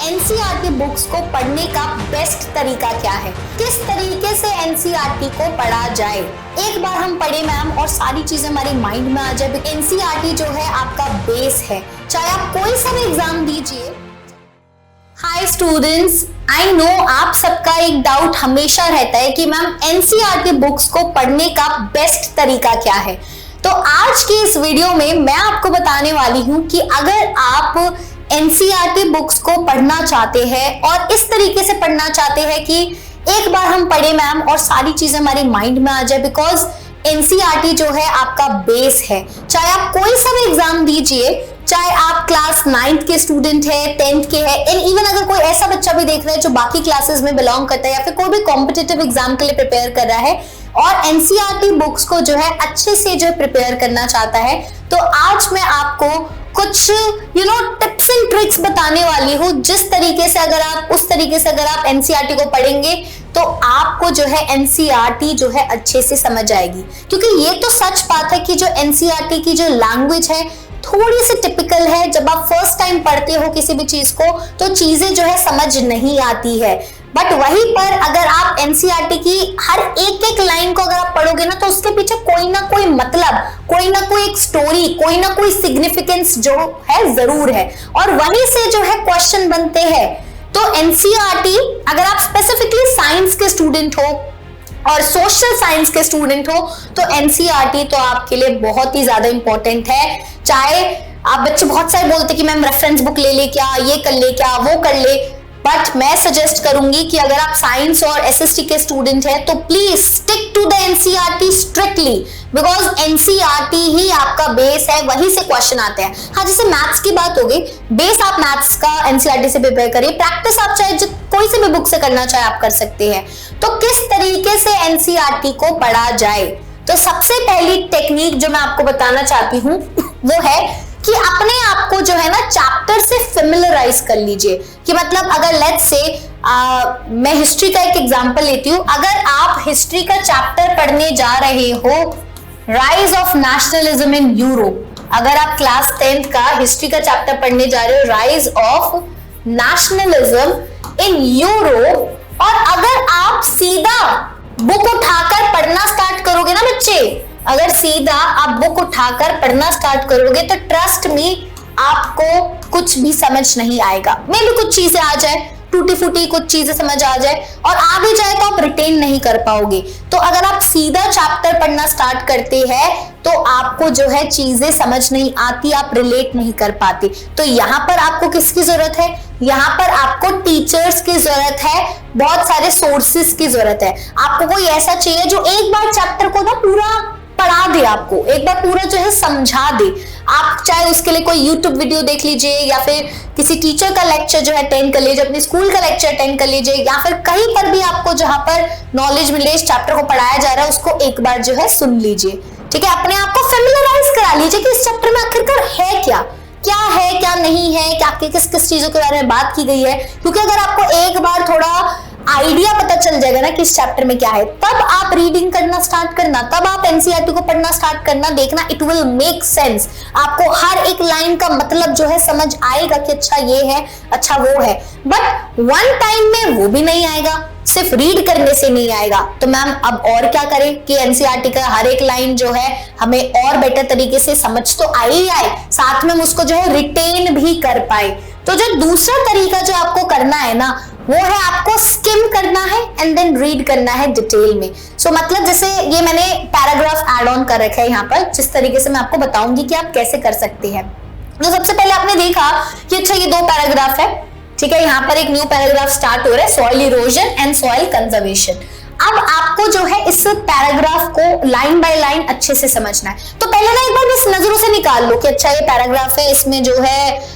NCERT books को पढ़ने का बेस्ट तरीका क्या है, किस तरीके से एनसीईआरटी को पढ़ा जाए। एक बार हम पढ़े मैम और सारी चीजें हमारे माइंड में आ जाए। एनसीईआरटी जो है आपका बेस है, चाहे आप कोई सा भी एग्जाम दीजिए। हाय स्टूडेंट्स, आई नो आप सबका एक डाउट हमेशा रहता है कि मैम एनसीईआरटी बुक्स को पढ़ने का बेस्ट तरीका क्या है। तो आज की इस वीडियो में मैं आपको बताने वाली हूं कि अगर आप एनसीईआरटी बुक्स को पढ़ना चाहते हैं और इस तरीके से पढ़ना चाहते हैं कि एक बार हम पढ़े मैम और सारी चीजें हमारे माइंड में आ जाए, बिकॉज एनसीईआरटी जो है आपका बेस है। चाहे आप कोई सा भी एग्जाम दीजिए, चाहे आप क्लास 9th के स्टूडेंट है, 10th के है, एंड इवन अगर कोई ऐसा बच्चा भी देख रहा है जो बाकी क्लासेस में बिलोंग करता है या फिर कोई भी कॉम्पिटिटिव एग्जाम के लिए प्रिपेयर कर रहा है और एनसीईआरटी बुक्स को जो है अच्छे से जो प्रिपेयर करना चाहता है, तो आज मैं आपको कुछ टिप्स एंड ट्रिक्स बताने वाली हूँ। जिस तरीके से अगर आप एनसीईआरटी को पढ़ेंगे तो आपको जो है एनसीईआरटी जो है अच्छे से समझ आएगी। क्योंकि ये तो सच बात है कि जो एनसीईआरटी की जो लैंग्वेज है थोड़ी सी टिपिकल है। जब आप फर्स्ट टाइम पढ़ते हो किसी भी चीज को तो चीजें जो है समझ नहीं आती है, बट वहीं पर अगर आप एनसीईआरटी की हर एक लाइन को अगर आप पढ़ोगे ना तो उसके पीछे कोई ना कोई मतलब, कोई ना कोई एक स्टोरी, कोई ना कोई सिग्निफिकेंस जो है जरूर है, और वहीं से जो है क्वेश्चन बनते हैं। तो एनसीईआरटी अगर आप स्पेसिफिकली साइंस के स्टूडेंट हो और सोशल साइंस के स्टूडेंट हो तो एनसीईआरटी तो आपके लिए बहुत ही ज्यादा इंपॉर्टेंट है। चाहे आप बच्चे बहुत सारे बोलते कि मैम रेफरेंस बुक ले ले क्या, ये कर ले क्या, वो कर ले, बट मैं सजेस्ट करूंगी कि अगर आप साइंस और एसएसटी के स्टूडेंट हैं तो please stick to the NCERT strictly, because NCERT ही आपका बेस है, वहीं से क्वेश्चन आते हैं। हाँ, जैसे मैथ्स की बात हो गई, बेस आप मैथ्स का एनसीईआरटी से प्रिपेयर करिए, प्रैक्टिस आप चाहे कोई से भी बुक से करना चाहे आप कर सकते हैं। तो किस तरीके से एनसीईआरटी को पढ़ा जाए, तो सबसे पहली टेक्निक जो मैं आपको बताना चाहती हूँ वो है कि अपने आप को जो है ना चैप्टर से फेमिलराइज कर लीजिए। कि मतलब अगर लेट्स से मैं हिस्ट्री का एक एग्जांपल लेती हूँ, अगर आप हिस्ट्री का चैप्टर पढ़ने जा रहे हो rise of nationalism in Europe, अगर आप क्लास 10th का हिस्ट्री का चैप्टर पढ़ने जा रहे हो rise of nationalism in Europe, और अगर आप सीधा बुक उठाकर पढ़ना स्टार्ट करोगे ना बच्चे, अगर सीधा आप बुक उठाकर पढ़ना स्टार्ट करोगे तो ट्रस्ट मी आपको कुछ भी समझ नहीं आएगा। मे भी कुछ चीजें आ जाए, टूटी फूटी कुछ चीजें समझ आ जाए, और आ भी जाए तो आप रिटेन नहीं कर पाओगे। तो अगर आप सीधा चैप्टर पढ़ना स्टार्ट करते हैं तो आपको जो है चीजें समझ नहीं आती, आप रिलेट नहीं कर पाते। तो यहाँ पर आपको किसकी जरूरत है, यहाँ पर आपको टीचर्स की जरूरत है, बहुत सारे सोर्सेस की जरूरत है। आपको कोई ऐसा चाहिए जो एक बार चैप्टर को ना पूरा पढ़ा दे, आपको एक बार पूरा जो है समझा दे। आप चाहे उसके लिए कोई YouTube वीडियो देख लीजिए या फिर किसी टीचर का लेक्चर जो है अटेंड कर लीजिए, अपने स्कूल का लेक्चर अटेंड कर लीजिए, या फिर कहीं पर भी आपको जहां पर नॉलेज मिले, इस चैप्टर को पढ़ाया जा रहा है उसको एक बार जो है सुन लीजिए। ठीक है, अपने आप को फेमिलराइज करा लीजिए कि इस चैप्टर में आखिरकार है क्या, क्या है क्या नहीं है, क्या किस किस चीजों के बारे में बात की गई है। क्योंकि अगर आपको एक बार थोड़ा आइडिया पता चल जाएगा ना कि इस चैप्टर में क्या है, तब आप रीडिंग करना स्टार्ट करना, तब आप एनसीईआरटी को पढ़ना स्टार्ट करना, देखना इट विल मेक सेंस। आपको हर एक लाइन का मतलब जो है समझ आएगा कि अच्छा ये है, अच्छा वो है। बट वन टाइम में वो भी नहीं आएगा, सिर्फ रीड करने से नहीं आएगा। तो मैम अब और क्या करें कि एनसीईआरटी का हर एक लाइन जो है हमें और बेटर तरीके से समझ तो आई आए, साथ में हम उसको जो है रिटेन भी कर पाए। तो जो दूसरा तरीका जो आपको करना है ना वो है आपको स्किम करना है एंड देन रीड करना है डिटेल में। सो मतलब जैसे ये मैंने पैराग्राफ ऐड ऑन कर रखा है यहाँ पर, जिस तरीके से मैं आपको बताऊंगी कि आप कैसे कर सकते हैं। तो सबसे पहले आपने देखा कि अच्छा ये 2 पैराग्राफ है, ठीक है, यहाँ पर एक न्यू पैराग्राफ स्टार्ट हो रहा है, soil erosion and soil conservation. अब आपको जो है इस पैराग्राफ को लाइन बाय लाइन अच्छे से समझना है। तो पहले ना एक बार बस नजरों से निकाल लो कि अच्छा ये पैराग्राफ है, इसमें जो है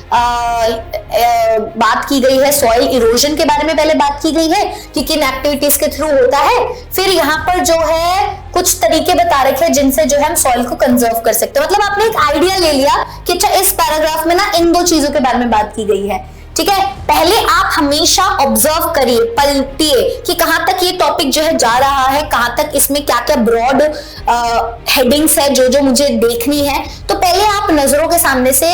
बात की गई है सॉइल इरोजन के बारे में, पहले बात की गई है कि किन एक्टिविटीज के थ्रू होता है। फिर यहाँ पर जो है कुछ तरीके बता रखे हैं जिनसे जो है हम सॉइल को कंजर्व कर सकते हैं। मतलब आपने एक आइडिया ले लिया कि अच्छा इस पैराग्राफ में ना इन 2 चीजों के बारे में बात की गई है। ठीक है, पहले आप हमेशा ऑब्जर्व करिए, पलटिए कि कहां तक ये टॉपिक जो है जा रहा है, कहां तक इसमें क्या क्या ब्रॉड हेडिंग्स है जो जो मुझे देखनी है। तो पहले आप नजरों के सामने से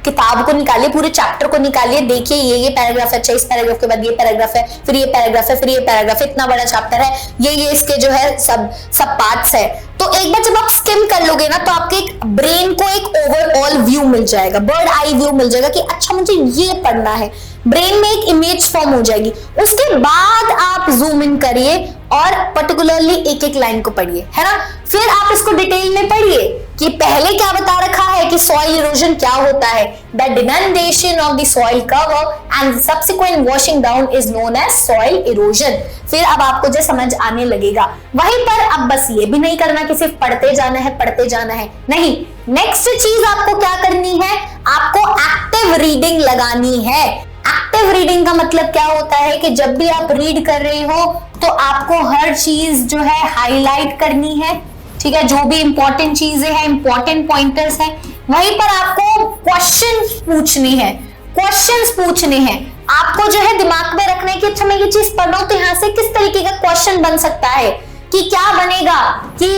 किताब को निकालिए, पूरे चैप्टर को निकालिए, देखिए ये पैराग्राफ है, अच्छा इस पैराग्राफ के बाद ये पैराग्राफ है, फिर ये पैराग्राफ है, फिर ये पैराग्राफ है, इतना बड़ा चैप्टर है, ये इसके जो है सब पार्ट्स है। तो एक बार जब आप स्किम कर लोगे ना तो आपके एक ब्रेन को एक ओवरऑल व्यू मिल जाएगा, बर्ड आई व्यू मिल जाएगा कि अच्छा मुझे ये पढ़ना है, ब्रेन में एक इमेज फॉर्म हो जाएगी। उसके बाद आप जूम इन करिए और पर्टिकुलरली एक एक लाइन को पढ़िए, है ना। फिर आप इसको डिटेल में पढ़िए कि पहले क्या बता रखा है कि सॉइल इरोजन क्या होता है, the denudation of the soil cover and subsequent washing down is known as soil erosion. फिर अब आपको जो समझ आने लगेगा। वहीं पर अब बस ये भी नहीं करना कि सिर्फ पढ़ते जाना है, नहीं। नेक्स्ट चीज आपको क्या करनी है, आपको एक्टिव रीडिंग लगानी है। एक्टिव रीडिंग का मतलब क्या होता है कि जब भी आप रीड कर रहे हो तो आपको हर चीज जो है हाईलाइट करनी है, ठीक है। जो भी इंपॉर्टेंट चीजें हैं, इंपॉर्टेंट पॉइंटर्स हैं, वहीं पर आपको क्वेश्चंस पूछने हैं। आपको जो है दिमाग में रखना है कि अच्छा मैं ये चीज पढ़ रहा हूं तो यहां से किस तरीके का क्वेश्चन बन सकता है, कि क्या बनेगा, कि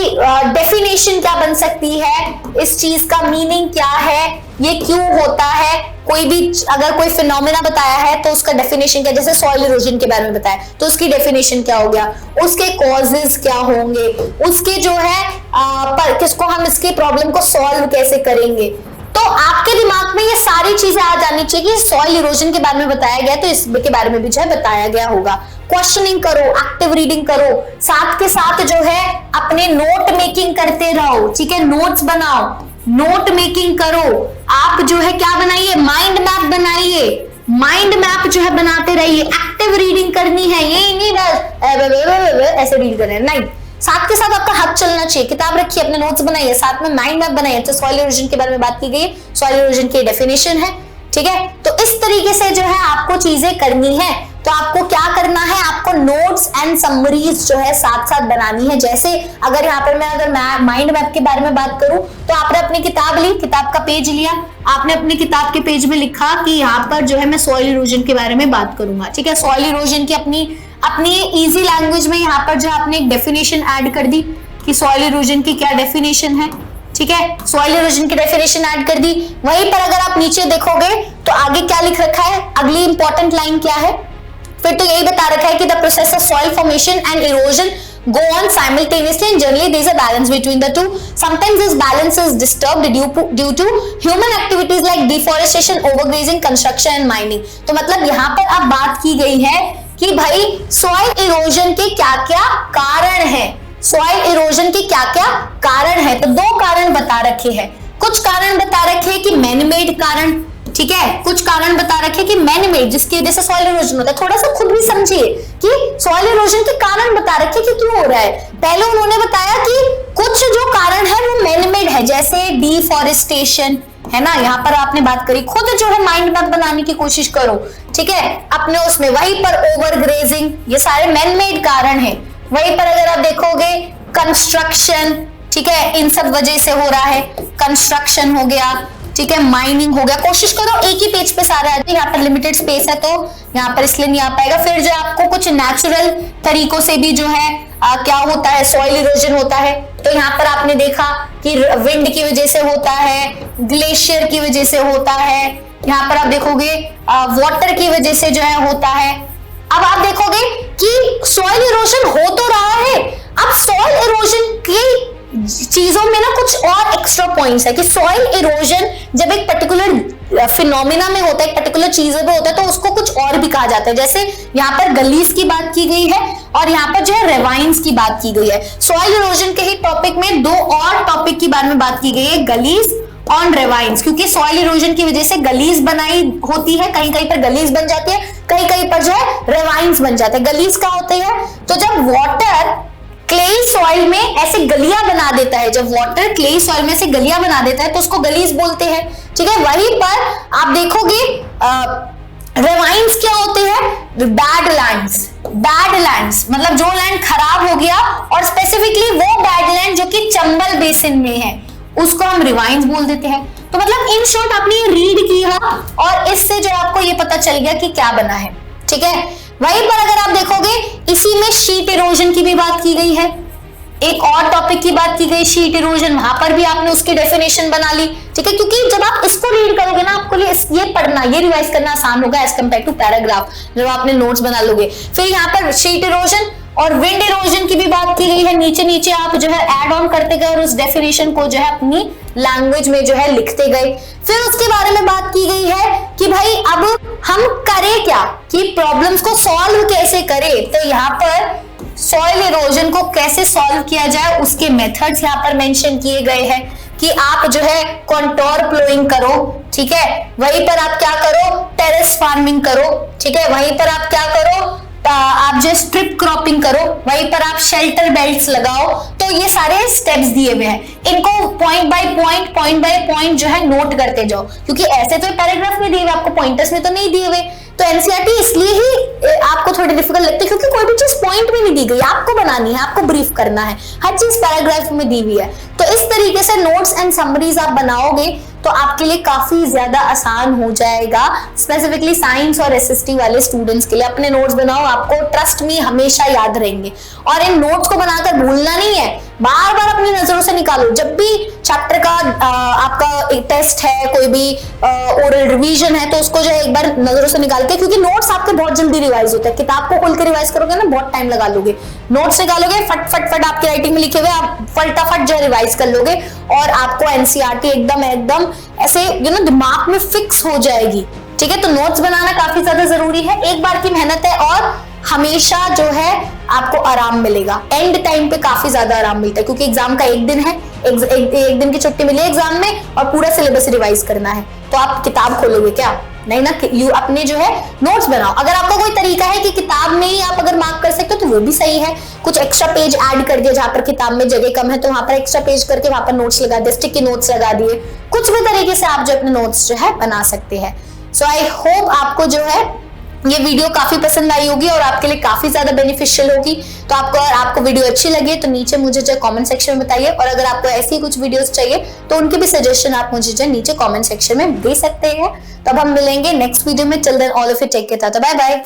डेफिनेशन क्या बन सकती है, इस चीज का मीनिंग क्या है, ये क्यों होता है। कोई भी अगर कोई फिनोमेना बताया है तो उसका डेफिनेशन क्या, जैसे सॉइल इरोजन के बारे में बताया तो उसकी डेफिनेशन क्या हो गया, उसके कॉजेस क्या होंगे, उसके जो है पर किसको हम इसके प्रॉब्लम को सॉल्व कैसे करेंगे। तो आपके दिमाग में ये सारी चीजें आ जानी चाहिए कि सॉइल इरोजन के बारे में बताया गया तो इसके बारे में भी जो है बताया गया होगा। क्वेश्चनिंग करो, एक्टिव रीडिंग करो, साथ के साथ जो है अपने नोट मेकिंग करते रहो, ठीक है। नोट्स बनाओ, नोट मेकिंग करो। आप जो है क्या बनाइए, माइंड मैप बनाइए, माइंड मैप जो है बनाते रहिए। एक्टिव रीडिंग करनी है, ये नहीं बस ऐसे रीड करना है, नहीं। साथ के साथ आपका हाथ चलना चाहिए, किताब रखिए, अपने नोट्स बनाइए, साथ में माइंड मैप बनाइए। तो सॉइल इरोजन के बारे में बात की गई है, सॉइल इरोजन की डेफिनेशन है, ठीक है। तो इस तरीके से जो है आपको चीजें करनी है। तो आपको क्या करना है, आपको नोट्स एंड समरीज जो है साथ साथ बनानी है। जैसे अगर यहाँ पर मैं माइंड मैप के बारे में बात करूं तो आपने अपनी किताब ली, किताब का पेज लिया, आपने अपनी किताब के पेज में लिखा कि यहाँ पर जो है मैं सॉइल इरोजन के बारे में बात करूंगा, ठीक है। सॉइल इरोजन की अपनी इजी लैंग्वेज में यहाँ पर जो आपने एक डेफिनेशन ऐड कर दी कि सॉइल इरोजन की क्या डेफिनेशन है, ठीक है। सॉइल इरोजन की डेफिनेशन ऐड कर दी। वहीं पर अगर आप नीचे देखोगे तो आगे क्या लिख रखा है, अगली इंपॉर्टेंट लाइन क्या है, फिर तो यही बता रखा है कि the process of soil formation and erosion go on simultaneously and generally there is a balance between the two. Sometimes this balance is disturbed due to human activities like deforestation, overgrazing, construction and mining. तो मतलब यहाँ पर अब बात की गई है कि भाई सॉइल इरोजन के क्या-क्या कारण हैं, सॉइल इरोजन के क्या-क्या कारण हैं। तो दो कारण बता रखे हैं, कुछ कारण बता रखे हैं कि मैन मेड कारण, ठीक है, कुछ कारण बता रखे कि मैन मेड जिसकी वजह से सॉइल इरोजन होता है। थोड़ा सा खुद भी समझिए कि सॉइल इरोजन के कारण बता रखे कि क्यों हो रहा है। पहले उन्होंने बताया कि कुछ जो कारण है वो मैन मेड है, जैसे डिफॉरेस्टेशन, है ना। यहाँ पर आपने बात करी, खुद जो है माइंड मैप बनाने की कोशिश करो, ठीक है, अपने उसमें। वहीं पर ओवरग्रेजिंग, ये सारे मैन मेड कारण है। वहीं पर अगर आप देखोगे कंस्ट्रक्शन, ठीक है, इन सब वजह से हो रहा है, कंस्ट्रक्शन हो गया, ठीक है, माइनिंग हो गया। कोशिश करो एक ही पेज पे सारा है, यहाँ पर लिमिटेड स्पेस है तो यहाँ पर इसलिए नहीं आ पाएगा। फिर जो आपको कुछ नेचुरल तरीकों से भी जो है क्या होता है, सॉइल इरोजन होता है। तो यहाँ पर आपने देखा कि विंड की वजह से होता है, ग्लेशियर की वजह से होता है, यहाँ पर आप देखोगे वाटर की वजह से जो है होता है। अब आप देखोगे कि सॉइल इरोजन हो तो रहा है, अब सॉइल इरोजन की चीजों में ना कुछ और एक्स्ट्रा पॉइंट्स है कि सॉइल इरोजन जब एक पर्टिकुलर फिनोमिना में होता है, एक पर्टिकुलर चीजों में होता है, तो उसको कुछ और भी कहा जाता है। जैसे यहाँ पर गलीज की बात की गई है और यहाँ पर जो है रेवाइंस की बात की गई है। सॉइल इरोजन के ही टॉपिक में दो और टॉपिक के बारे में बात की गई है, गलीज और रेवाइंस, क्योंकि सॉइल इरोजन की वजह से गलीज बनाई होती है, कहीं कहीं पर गलीज बन जाती है, कहीं कहीं पर जो है रेवाइंस बन जाते हैं। गलीज क्या होते हैं, तो जब वाटर क्लेई सॉइल में ऐसे गलियां बना देता है, जब वाटर क्लेई सॉइल में ऐसे गलियां बना देता है तो उसको गलीज बोलते हैं, ठीक है। वहीं पर आप देखोगे रेवाइंस क्या होते हैं, बैड लैंड्स मतलब जो लैंड खराब हो गया, और स्पेसिफिकली वो बैड लैंड जो कि चंबल बेसिन में है उसको हम रिवाइंस बोल देते हैं। तो मतलब इन शॉर्ट आपने ये रीड किया और इससे जो आपको ये पता चल गया कि क्या बना है, ठीक है। वहीं पर अगर आप देखोगे इसी में शीट इरोजन की भी बात की गई है, एक और टॉपिक की बात की गई शीट इरोजन, वहां पर भी आपने उसकी डेफिनेशन बना ली, ठीक है, क्योंकि जब आप इसको रीड करोगे ना आपको ये पढ़ना, ये रिवाइज करना आसान होगा एज कम्पेयर टू पैराग्राफ जब आपने नोट्स बना लोगे। फिर यहाँ पर शीट इरोजन और विंड इरोजन की भी बात की गई है, नीचे नीचे आप जो है ऐड ऑन करते गए और उस डेफिनेशन को जो है अपनी लैंग्वेज में जो है लिखते गए। फिर उसके बारे में बात की गई है कि भाई अब हम करें क्या, कि प्रॉब्लम्स को सॉल्व कैसे करें। तो यहाँ पर सॉइल इरोजन को कैसे सॉल्व किया जाए उसके मेथड्स यहाँ पर मेंशन किए गए हैं कि आप जो है कॉन्टोर प्लोइंग करो, ठीक है, वहीं पर आप क्या करो, टेरेस फार्मिंग करो, ठीक है, वहीं पर आप क्या करो, आप जो स्ट्रिप क्रॉपिंग करो, वहीं पर आप शेल्टर बेल्ट्स लगाओ। तो ये सारे स्टेप्स दिए हुए हैं, इनको पॉइंट बाय पॉइंट जो है नोट करते जाओ, क्योंकि ऐसे तो पैराग्राफ में दिए हुए, आपको पॉइंटर्स में तो नहीं दिए हुए। तो एनसीईआरटी इसलिए ही आपको थोड़ी डिफिकल्ट लगती है क्योंकि कोई भी चीज पॉइंट में नहीं दी गई, आपको बनानी है, आपको ब्रीफ करना है, हर चीज पैराग्राफ में दी हुई है। तो इस तरीके से नोट्स एंड समरीज आप बनाओगे तो आपके लिए काफी ज्यादा आसान हो जाएगा, स्पेसिफिकली साइंस और एसएसटी वाले स्टूडेंट्स के लिए। अपने नोट्स बनाओ, आपको ट्रस्ट मी हमेशा याद रहेंगे। और इन नोट्स को बनाकर भूलना नहीं है, बार बार अपनी नजरों से निकालो। जब भी चैप्टर का आपका एक टेस्ट है, कोई भी ओरल रिवीजन है, तो उसको जो है एक बार नजरों से निकाल के, क्योंकि नोट्स आपके बहुत जल्दी रिवाइज होते हैं। किताब को खोल के रिवाइज करोगे ना बहुत टाइम लगा लोगे, नोट्स निकालोगे फट फट फट आपकी राइटिंग में लिखे हुए आप फटाफट जो रिवाइज कर लोगे और आपको एनसीईआरटी एकदम ऐसे दिमाग में फिक्स हो जाएगी, ठीक है। तो नोट्स बनाना काफी ज्यादा जरूरी है, एक बार की मेहनत है और हमेशा जो है आपको आराम मिलेगा। एंड टाइम पे काफी ज्यादा आराम मिलता है क्योंकि एग्जाम का एक दिन है, एक दिन की छुट्टी मिली एग्जाम में और पूरा सिलेबस रिवाइज करना है। तो आप किताब खोलोगे क्या, नहीं ना, यू अपने जो है नोट्स बनाओ। अगर आपका कोई तरीका है कि किताब में ही आप अगर मार्क कर सकते हो तो वो भी सही है, कुछ एक्स्ट्रा पेज ऐड कर दिया, जहां पर किताब में जगह कम है तो वहां पर एक्स्ट्रा पेज करके वहां पर नोट्स लगा दिए, स्टिकी नोट्स लगा दिए, कुछ भी तरीके से आप जो अपने नोट्स जो है बना सकते हैं। सो आई होप आपको जो है ये वीडियो काफी पसंद आई होगी और आपके लिए काफी ज्यादा बेनिफिशियल होगी। तो आपको वीडियो अच्छी लगी तो नीचे मुझे जो कमेंट सेक्शन में बताइए, और अगर आपको ऐसी कुछ वीडियोस चाहिए तो उनके भी सजेशन आप मुझे जो नीचे कमेंट सेक्शन में दे सकते हैं। तब हम मिलेंगे नेक्स्ट वीडियो में। Till then all of you take care, bye bye.